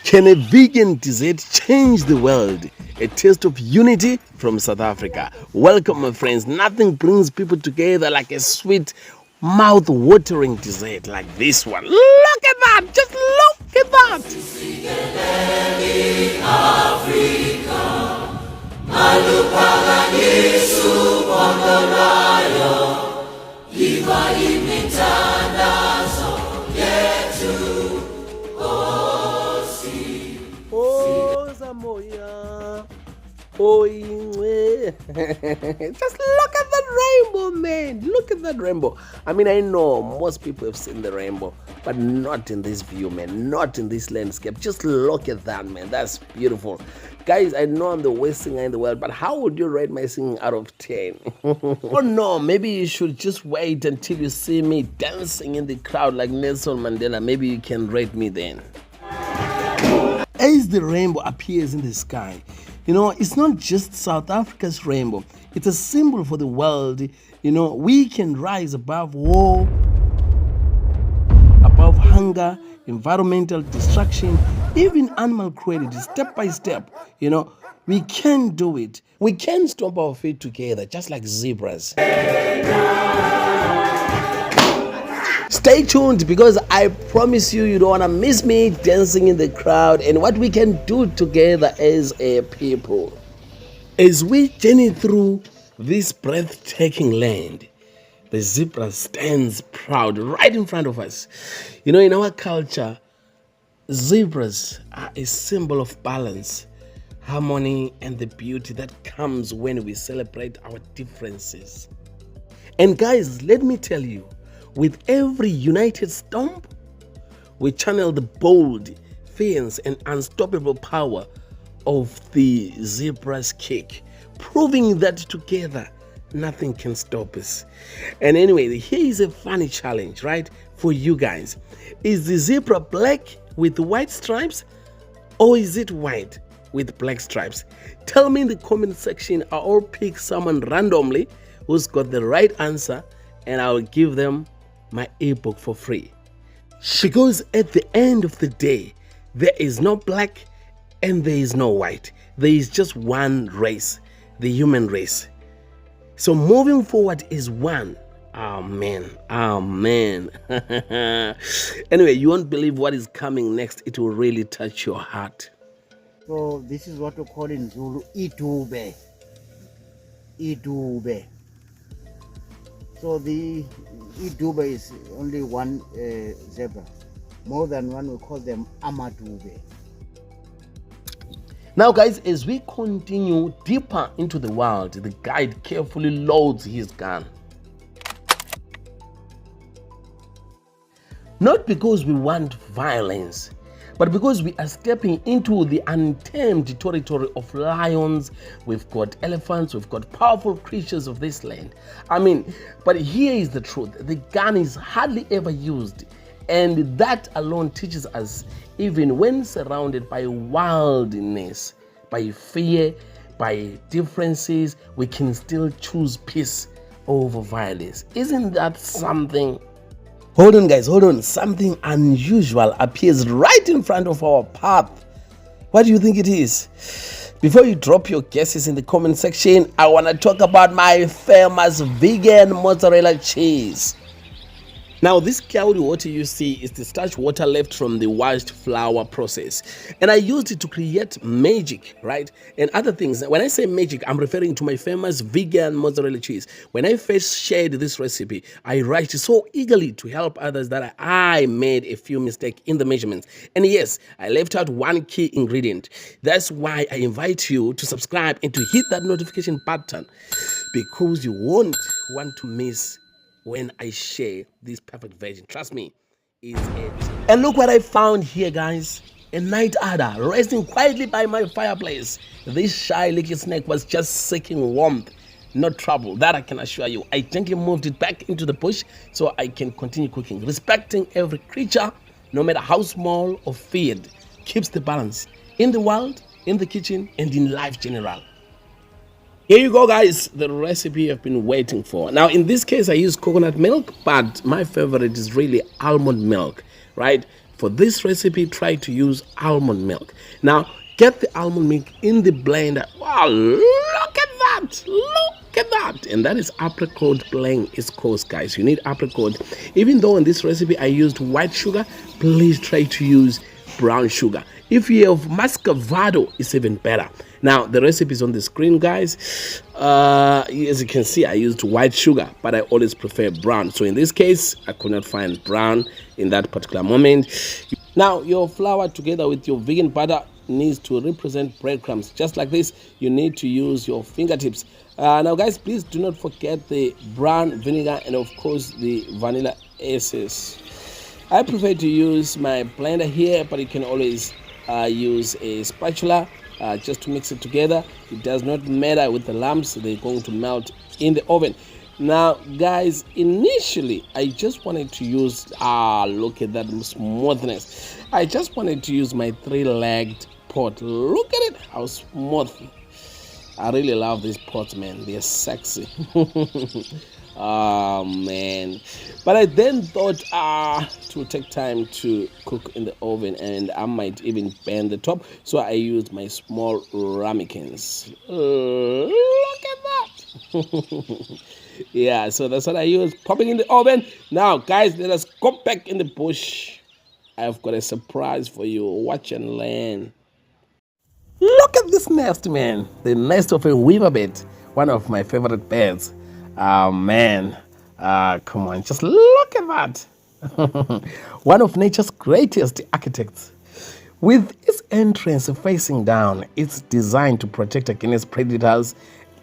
Can a vegan dessert change the world? A taste of unity from South Africa. Welcome, my friends. Nothing brings people together like a sweet, mouth-watering dessert like this one. Look at that! Just look at that! Just look at that rainbow, man. Look at that rainbow. I mean, I know most people have seen the rainbow, but not in this view, man. Not in this landscape. Just look at that, man. That's beautiful. Guys, I know I'm the worst singer in the world, but how would you rate my singing out of 10? Oh no, maybe you should just wait until you see me dancing in the crowd like Nelson Mandela. Maybe you can rate me then. As the rainbow appears in the sky, you know, it's not just South Africa's rainbow. It's a symbol for the world. You know, we can rise above war, above hunger, environmental destruction, even animal cruelty, step by step. You know, we can do it. We can stomp our feet together, just like zebras. Stay tuned, because I promise you, you don't want to miss me dancing in the crowd and what we can do together as a people. As we journey through this breathtaking land, the zebra stands proud right in front of us. You know, in our culture, zebras are a symbol of balance, harmony, and the beauty that comes when we celebrate our differences. And guys, let me tell you, with every united stomp, we channel the bold, fierce, and unstoppable power of the zebra's kick, proving that together, nothing can stop us. And anyway, here is a funny challenge, right, for you guys. Is the zebra black with white stripes, or is it white with black stripes? Tell me in the comment section. I'll pick someone randomly who's got the right answer, and I'll give them my ebook for free. Because at the end of the day, there is no black and there is no white. There is just one race, the human race. So moving forward is one. Amen. Amen. Anyway, you won't believe what is coming next. It will really touch your heart. So this is what we call in Zulu itube. Itube. So the idube is only one zebra. More than one, we call them amadube. Now guys, as we continue deeper into the world, the guide carefully loads his gun. Not because we want violence, but because we are stepping into the untamed territory of lions. We've got elephants, we've got powerful creatures of this land. I mean, but here is the truth. The gun is hardly ever used, and that alone teaches us, even when surrounded by wildness, by fear, by differences, we can still choose peace over violence. Isn't that something? Hold on guys, hold on. Something unusual appears right in front of our path. What do you think it is? Before you drop your guesses in the comment section, I want to talk about my famous vegan mozzarella cheese. Now, this cloudy water you see is the starch water left from the washed flour process. And I used it to create magic, right? And other things. When I say magic, I'm referring to my famous vegan mozzarella cheese. When I first shared this recipe, I rushed so eagerly to help others that I made a few mistakes in the measurements. And yes, I left out one key ingredient. That's why I invite you to subscribe and to hit that notification button, because you won't want to miss when I share this perfect version. Trust me, it's it. And look what I found here, guys. A night adder resting quietly by my fireplace. This shy little snake was just seeking warmth, not trouble. That I can assure you. I gently moved it back into the bush so I can continue cooking. Respecting every creature, no matter how small or feared, keeps the balance in the world, in the kitchen, and in life general. Here you go, guys, the recipe you've been waiting for. Now, in this case, I use coconut milk, but my favorite is really almond milk, right? For this recipe, try to use almond milk. Now, get the almond milk in the blender. Wow, look at that! Look at that! And that is apricot playing its course, guys. You need apricot. Even though in this recipe I used white sugar, please try to use brown sugar. If you have muscovado, it's even better. Now, the recipe is on the screen, guys. As you can see, I used white sugar, but I always prefer brown. So in this case, I could not find brown in that particular moment. Now, your flour together with your vegan butter needs to represent breadcrumbs. Just like this, you need to use your fingertips. Now, guys, please do not forget the brown vinegar and, of course, the vanilla essence. I prefer to use my blender here, but you can always use a spatula just to mix it together. It does not matter with the lumps, they're going to melt in the oven. Now, guys, initially I just wanted to use look at that smoothness. I just wanted to use my 3-legged pot. Look at it, how smooth. I really love these pots, man. They're sexy. Oh man, but I then thought it would take time to cook in the oven and I might even burn the top, so I used my small ramekins. Look at that. Yeah, so that's what I used, popping in the oven. Now guys, let us go back in the bush. I've got a surprise for you. Watch and learn. Look at this nest, man. The nest of a weaverbird, one of my favorite birds. Oh man, come on, just look at that. One of nature's greatest architects. With its entrance facing down, it's designed to protect against predators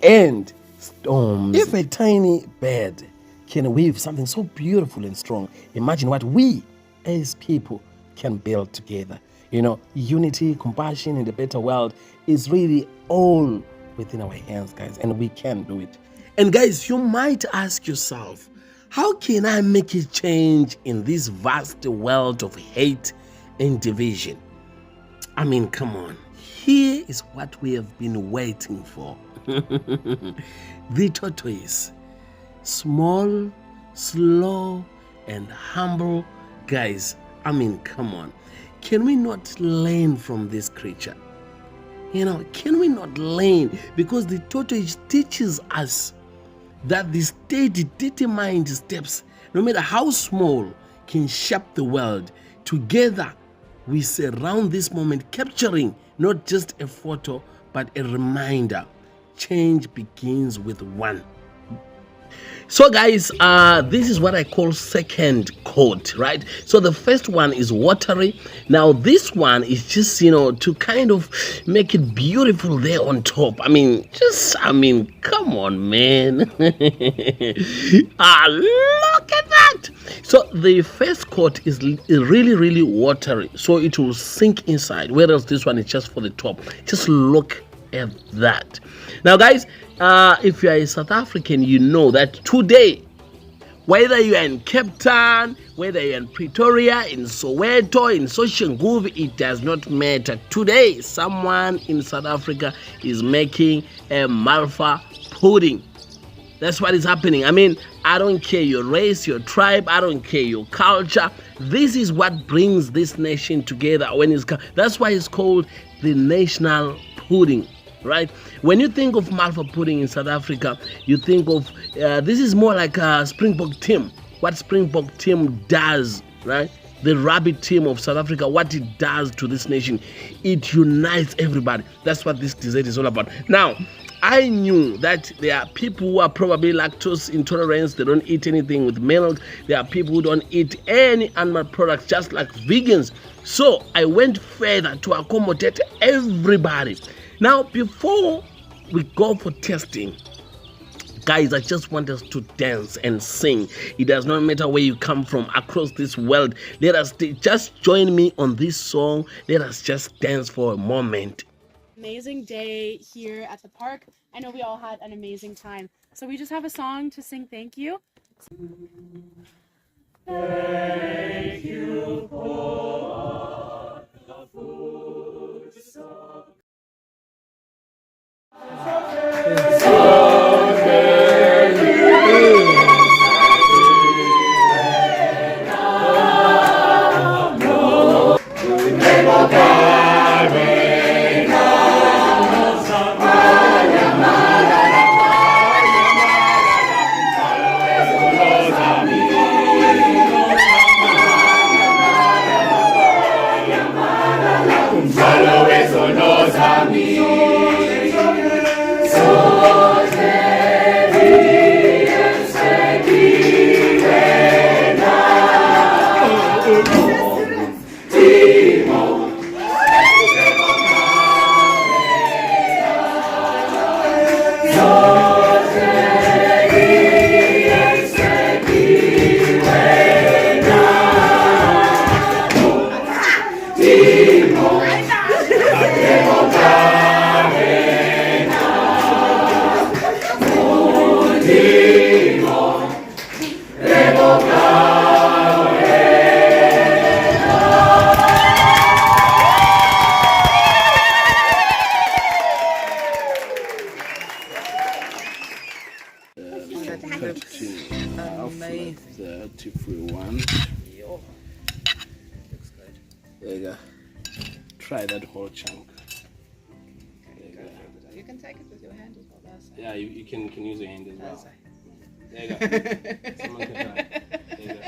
and storms. If a tiny bird can weave something so beautiful and strong, imagine what we as people can build together. You know, unity, compassion, and a better world is really all within our hands, guys, and we can do it. And guys, you might ask yourself, how can I make a change in this vast world of hate and division? I mean, come on. Here is what we have been waiting for. The tortoise. Small, slow, and humble. Guys, I mean, come on. Can we not learn from this creature? You know, can we not learn? Because the tortoise teaches us that the steady, determined steps, no matter how small, can shape the world. Together, we surround this moment, capturing not just a photo, but a reminder. Change begins with one. So guys, this is what I call second coat, right? So the first one is watery. Now this one is just, you know, to kind of make it beautiful there on top. I mean, come on, man. Look at that. So the first coat is really, really watery. So it will sink inside, whereas this one is just for the top. Just look at that. Now guys, if you are a South African, you know that today, whether you are in Cape Town, whether you're in Pretoria, in Soweto, in Soshanguve, it does not matter. Today, someone in South Africa is making a Malva pudding. That's what is happening. I mean, I don't care your race, your tribe, I don't care your culture. This is what brings this nation together. That's why it's called the national pudding. Right? When you think of Malva pudding in South Africa, you think of this is more like a Springbok team. What Springbok team does, right? The rabbit team of South Africa, what it does to this nation, it unites everybody. That's what this dessert is all about. Now, I knew that there are people who are probably lactose intolerant. They don't eat anything with milk. There are people who don't eat any animal products, just like vegans. So I went further to accommodate everybody. Now, before we go for testing, guys, I just want us to dance and sing. It does not matter where you come from across this world. Let us just join me on this song. Let us just dance for a moment. Amazing day here at the park. I know we all had an amazing time. So we just have a song to sing thank you. Thank you for the food song. try that whole chunk. Go for it. You can take it with your hand as well. That's it. Yeah, you can use your hand as well. That's it. There you go. Someone can try. There you go.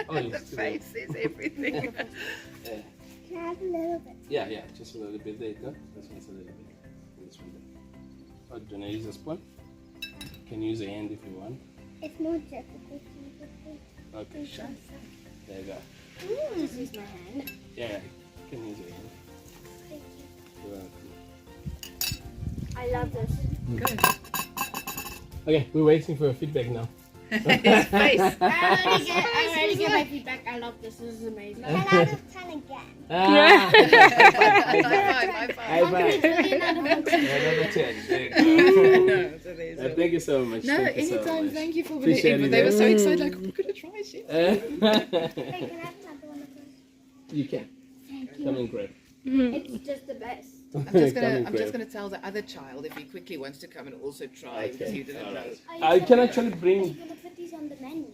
Oh, The it's face is everything. Yeah. Can I have a little bit? Yeah, just a little bit. There you go. This one's a little bit. This one there. Oh, do you want to use a spoon? You can use a hand if you want. It's more difficult to use it. Okay, sure. There you go. Just use my hand. Yeah, you can use your hand. Thank you. You're welcome. I love this. Good. Okay, we're waiting for your feedback now. His face. I already get my feedback. I love this. This is amazing. 10 out of 10 again. Ah. High five. High five. Another 10. There you go. It's amazing. Thank you so much. No, Thank you so anytime. much. Thank you for Appreciate being. it. They were so excited. Like, we're gonna try shit. Hey, can I have another one of those? You can. Thank Come and grab. It's just the best. I'm just gonna tell the other child if he quickly wants to come and also try because he didn't know. I can actually Are bring. you going to put these on the menu?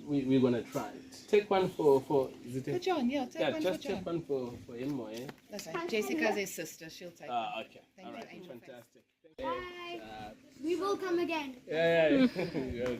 We're gonna try it. Take one for is it? For John, yeah, take one for just John. take one for him or eh? That's right. Jessica's his sister. She'll take. Ah, okay. Thank All you, right. Angel. Fantastic. Bye. We will come again. Yeah. Good.